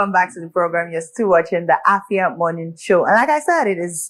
welcome back to the program. You're still watching the Afia Morning Show. And like I said, it is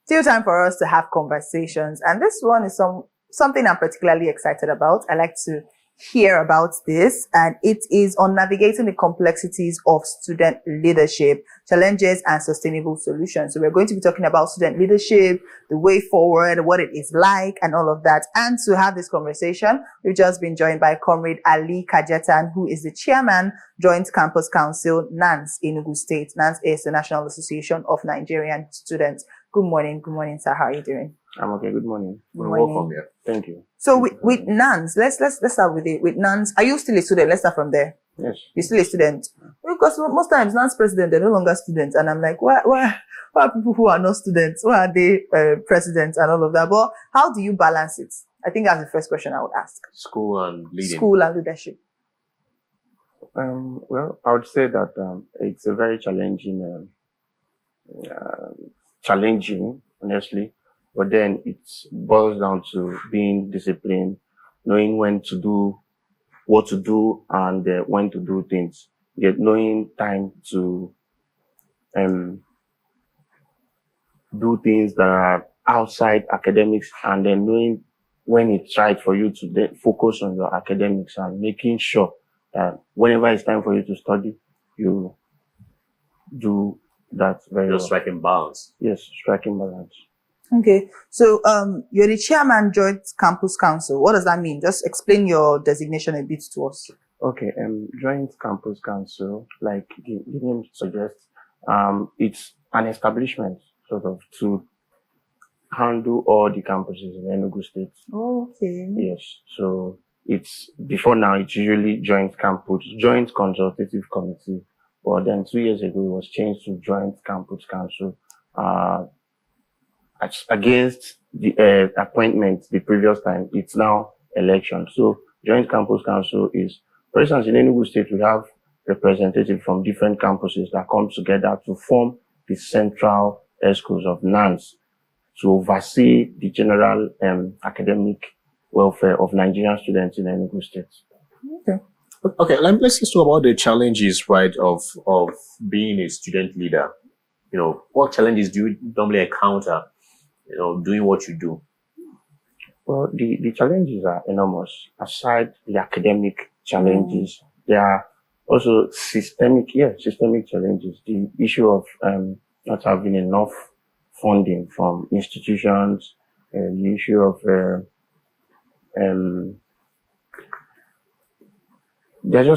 still time for us to have conversations. And this one is something I'm particularly excited about. I like to hear about this, and it is on navigating the complexities of student leadership, challenges and sustainable solutions. So we're going to be talking about student leadership, the way forward, what it is like, and all of that. And to have this conversation, we've just been joined by Comrade Ali Cajetan, who is the chairman, Joint Campus Council, NANS, Enugu State. NANS is the National Association of Nigerian Students. Good morning, sir. How are you doing? I'm okay. Good morning. Good morning. Welcome here. Thank you. So with NANS, let's start with it. With NANS, are you still a student? Let's start from there. Yes. You're still a student? Because most times NANS president, they're no longer students, and I'm like, why are people who are not students? Why are they presidents and all of that? But how do you balance it? I think that's the first question I would ask. School and leadership. School and leadership. Well, I would say that it's a very challenging, honestly. But then it boils down to being disciplined, knowing when to do, what to do, and when to do things. Yet knowing time to do things that are outside academics, and then knowing when it's right for you to focus on your academics and making sure that whenever it's time for you to study, you do that very well. Striking balance. Yes, striking balance. Okay. So you're the chairman, Joint Campus Council. What does that mean? Just explain your designation a bit to us. Okay, Joint Campus Council, like the name suggests, it's an establishment sort of to handle all the campuses in Enugu State. Oh, okay. Yes. So it's before now it's usually Joint Consultative Committee. But then 2 years ago it was changed to Joint Campus Council. Against the appointment the previous time, it's now election. So Joint Campus Council is, for instance, in Enugu State, we have representatives from different campuses that come together to form the central schools of NANS to oversee the general academic welfare of Nigerian students in Enugu State. Okay. Okay, let's talk about the challenges, right, of being a student leader. You know, what challenges do you normally encounter, you know, doing what you do? Well, the challenges are enormous. Aside the academic challenges, there are also systemic challenges. The issue of not having enough funding from institutions, the issue of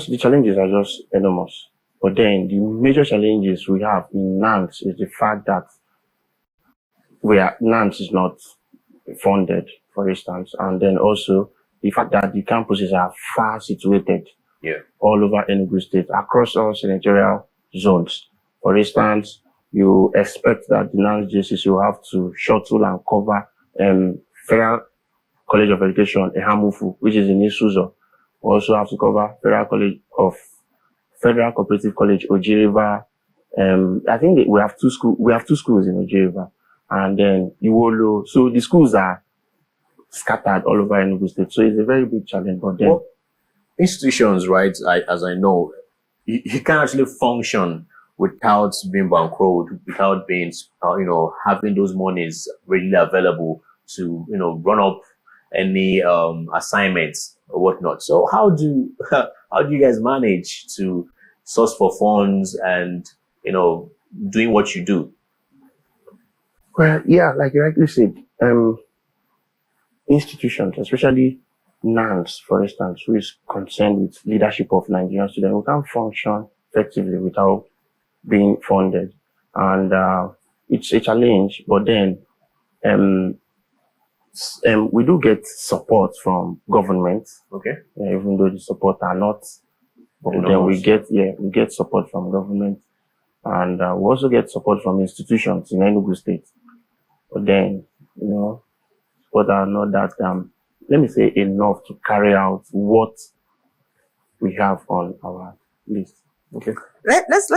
the challenges are just enormous. But then the major challenges we have in NANS is the fact that NANS is not funded, for instance, and then also the fact that the campuses are far situated all over Enugu State, across all senatorial zones. For instance, you expect that the NANS JCC will have to shuttle and cover Federal College of Education, Ehamufu, which is in Isuzo. We also have to cover Federal Cooperative College, Ojiriva. I think we have two schools in Ojiriva, and then Iwolo. So the schools are scattered all over Enugu State. So it's a very big challenge. But then institutions, right? As I know, you can't actually function without being bankrolled, without being, having those monies readily available to, run up any assignments or whatnot. So how do you guys manage to source for funds and, doing what you do? Well, yeah, like you rightly said, institutions, especially NANS, for instance, who is concerned with leadership of Nigerian students, we can't function effectively without being funded. And it's a challenge, but then we do get support from government. Okay. Even though the support are not, but then we get support from government, and we also get support from institutions in Enugu State. But then, but are not that let me say enough to carry out what we have on our list. Okay. Let's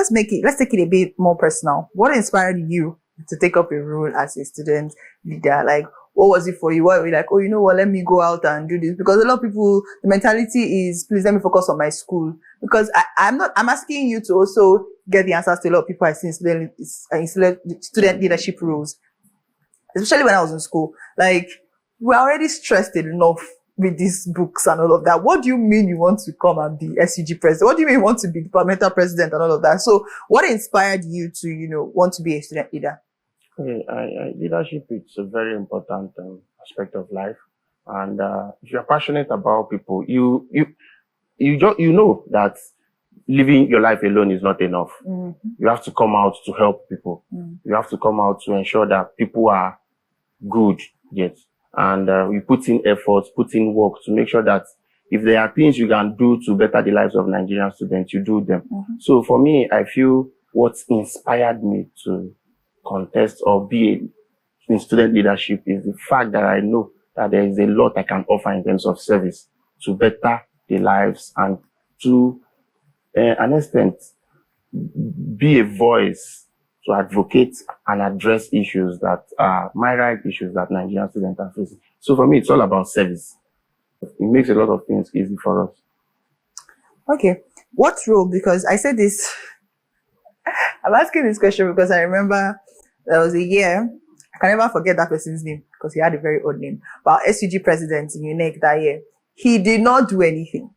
take it a bit more personal. What inspired you to take up a role as a student leader? Like, what was it for you? What were you like, oh, you know what, let me go out and do this? Because a lot of people, the mentality is, please let me focus on my school. Because I'm asking you to also get the answers to a lot of people I see in student leadership roles, especially when I was in school. Like, we're already stressed enough with these books and all of that. What do you mean you want to come and be SUG president? What do you mean you want to be departmental president and all of that? So what inspired you to, want to be a student leader? Okay, leadership is a very important aspect of life. And if you're passionate about people, you know that living your life alone is not enough. Mm-hmm. You have to come out to help people. Mm. You have to come out to ensure that people are good, yes. And you put in efforts, put in work to make sure that if there are things you can do to better the lives of Nigerian students, you do them. Mm-hmm. So for me, I feel what inspired me to contest or be in student leadership is the fact that I know that there is a lot I can offer in terms of service to better the lives and to an extent be a voice to advocate and address issues that are myriad issues that Nigerian students are facing. So for me, it's all about service. It makes a lot of things easy for us. Okay. What role? Because I said this, I'm asking this question because I remember there was a year, I can never forget that person's name because he had a very odd name, but our SUG president in UNEC that year, he did not do anything.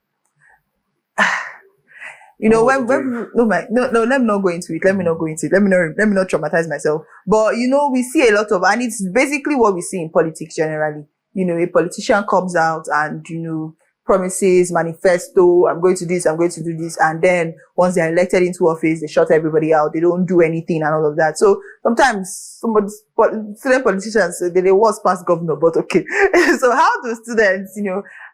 Let me not go into it. Let me not go into it. Let me not traumatize myself. But we see a lot of, and it's basically what we see in politics generally. A politician comes out and promises, manifesto, I'm going to do this, and then once they're elected into office, they shut everybody out. They don't do anything and all of that. So sometimes student politicians, they was past governor, but okay. So how do students,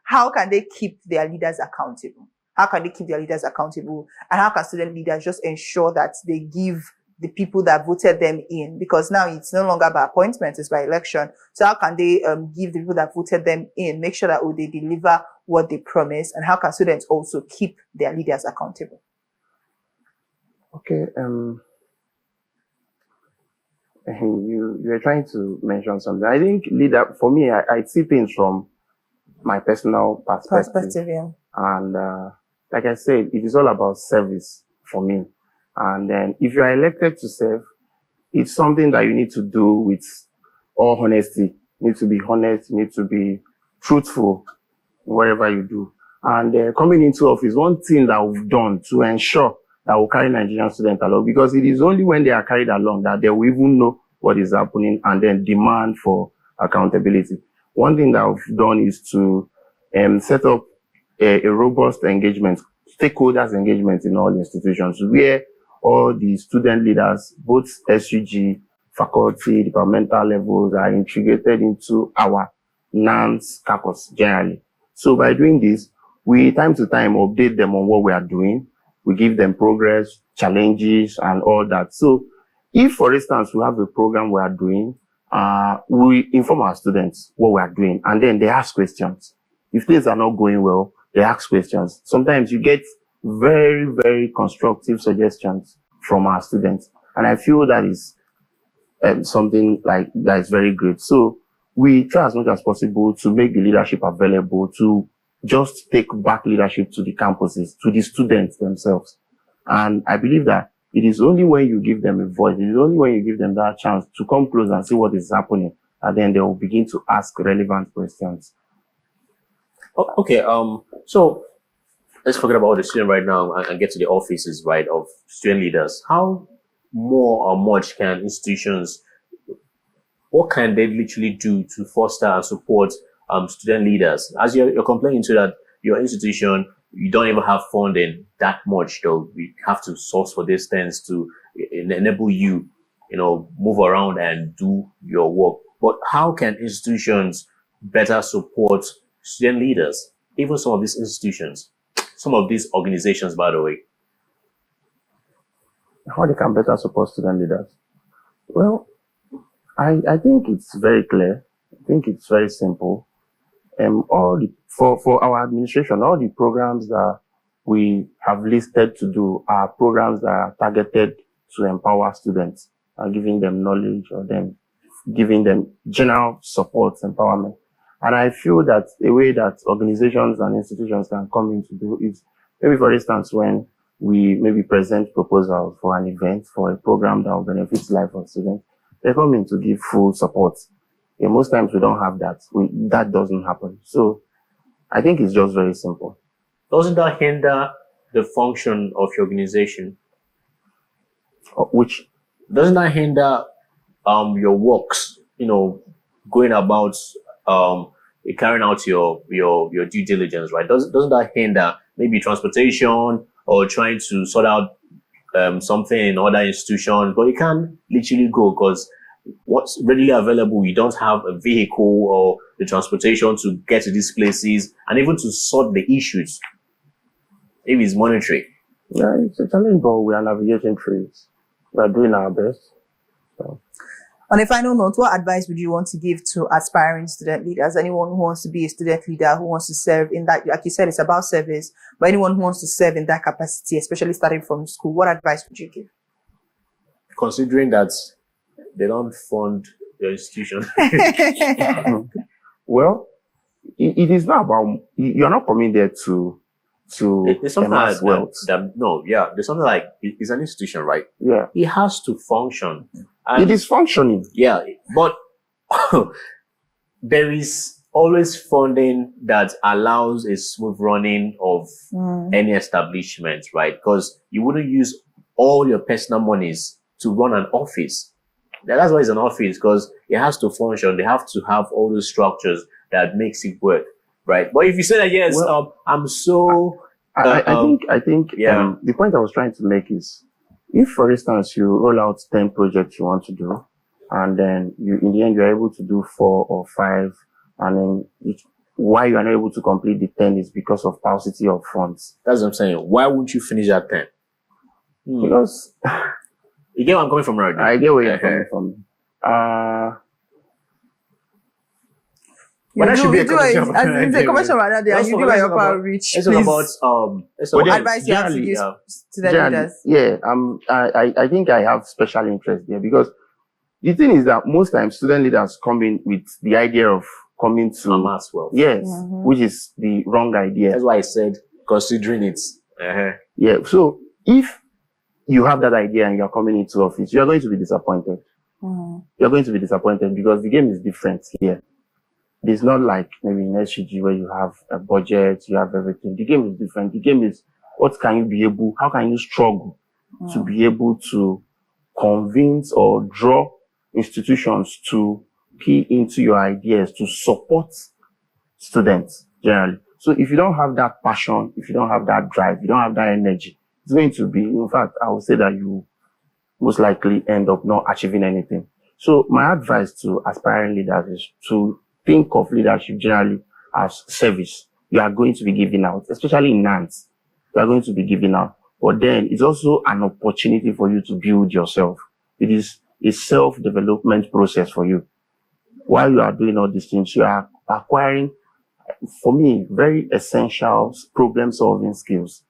how can they keep their leaders accountable? How can they keep their leaders accountable? And how can student leaders just ensure that they give the people that voted them in? Because now it's no longer by appointment, it's by election. So how can they give the people that voted them in, make sure that they deliver what they promise? And how can students also keep their leaders accountable? Okay. You're trying to mention something. I think for me, I see things from my personal perspective. Yeah. And like I said, it is all about service for me. And then if you are elected to serve, it's something that you need to do with all honesty. You need to be honest, you need to be truthful wherever you do. And coming into office, one thing that we've done to ensure that we'll carry Nigerian students along, because it is only when they are carried along that they will even know what is happening and then demand for accountability. One thing that we've done is to set up a robust engagement, stakeholders engagement in all institutions where all the student leaders, both SUG, faculty, departmental levels are integrated into our NANS caucus generally. So by doing this, we time to time update them on what we are doing. We give them progress, challenges, and all that. So if, for instance, we have a program we are doing, we inform our students what we are doing, and then they ask questions. If things are not going well, they ask questions. Sometimes you get very, very constructive suggestions from our students. And I feel that is something like that is very great. So we try as much as possible to make the leadership available, to just take back leadership to the campuses, to the students themselves. And I believe that it is only when you give them a voice, it is only when you give them that chance to come close and see what is happening, and then they will begin to ask relevant questions. Okay, so let's forget about the student right now and get to the offices, right, of student leaders. How more or much can institutions, what can they literally do to foster and support student leaders? As you're complaining to that your institution, you don't even have funding that much, though. We have to source for these things to enable you, move around and do your work. But how can institutions better support student leaders? Even some of these institutions, some of these organizations, by the way. How they can better support student leaders? Well, I think it's very clear. I think it's very simple. For our administration, all the programs that we have listed to do are programs that are targeted to empower students and giving them knowledge or giving them general support, empowerment. And I feel that a way that organizations and institutions can come in to do is maybe, for instance, when we maybe present proposals for an event, for a program that will benefit the life of students, they come in to give full support. And most times we don't have that. That doesn't happen. So I think it's just very simple. Doesn't that hinder the function of your organization? Which doesn't that hinder your works? Going about carrying out your due diligence, right? Doesn't that hinder maybe transportation or trying to sort out something in other institutions? But you can't literally go because what's readily available, you don't have a vehicle or the transportation to get to these places and even to sort the issues. Maybe it's monetary. Yeah, it's a challenge, but we are navigating through it. We are doing our best. So. On a final note, what advice would you want to give to aspiring student leaders? Anyone who wants to be a student leader, who wants to serve in that, like you said, it's about service, but anyone who wants to serve in that capacity, especially starting from school, what advice would you give? Considering that they don't fund your institution. Well, it is not about, you're not coming there to there's something amass wealth. There's something like, it's an institution, right? Yeah. It has to function. And it is functioning. Yeah, but there is always funding that allows a smooth running of any establishment, right? Because you wouldn't use all your personal monies to run an office. That's why it's an office, because it has to function. They have to have all those structures that makes it work, right? But if you say that, yes, I'm so... I think the point I was trying to make is, if, for instance, you roll out 10 projects you want to do, and then in the end, you're able to do 4 or 5, and then why you are not able to complete the 10 is because of paucity of funds. That's what I'm saying. Why wouldn't you finish that 10? Because... You get where I'm coming from, right? I get where you're coming from. But that should be a conversation. It's a conversation about that. You do your outreach. It's about what advice you have to give student leaders? Yeah, I think I have special interest there, because the thing is that most times student leaders come in with the idea of coming to amass wealth. Yes, which is the wrong idea. That's why I said considering it. Yeah, so if you have that idea and you're coming into office, you're going to be disappointed. You're going to be disappointed because the game is different here. It's not like maybe in SCG where you have a budget, you have everything. The game is different. The game is, what can you be able, how can you struggle to be able to convince or draw institutions to key into your ideas, to support students generally. So if you don't have that passion, if you don't have that drive, you don't have that energy, it's going to be, in fact, I would say that you most likely end up not achieving anything. So my advice to aspiring leaders is to think of leadership generally as service. You are going to be giving out, especially in NANS. You are going to be giving out. But then it's also an opportunity for you to build yourself. It is a self-development process for you. While you are doing all these things, you are acquiring, for me, very essential problem-solving skills.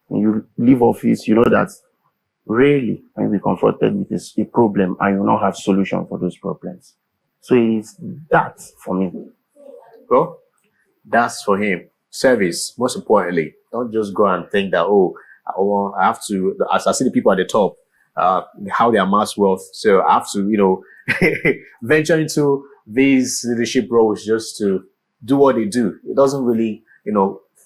When you leave office, you know that rarely when you be confronted with a problem and you not have solution for those problems. So it's that for me. Well, that's for him. Service, most importantly. Don't just go and think that, I have to, as I see the people at the top, how they amass wealth. So I have to, venture into these leadership roles just to do what they do. It doesn't really,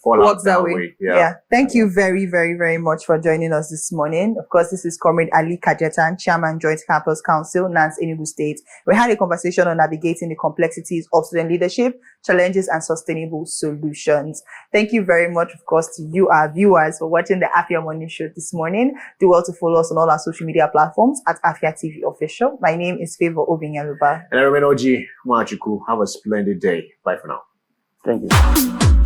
fall out that way. Yeah. Thank you very, very, very much for joining us this morning. Of course, this is Comrade Ali Cajetan, Chairman, Joint Campus Council, NANS Enugu State. We had a conversation on navigating the complexities of student leadership, challenges, and sustainable solutions. Thank you very much, of course, to you, our viewers, for watching the Afia Morning Show this morning. Do well to follow us on all our social media platforms at Afia TV Official. My name is Favor Obinyaluba. And I remain OG Machuku. Have a splendid day. Bye for now. Thank you.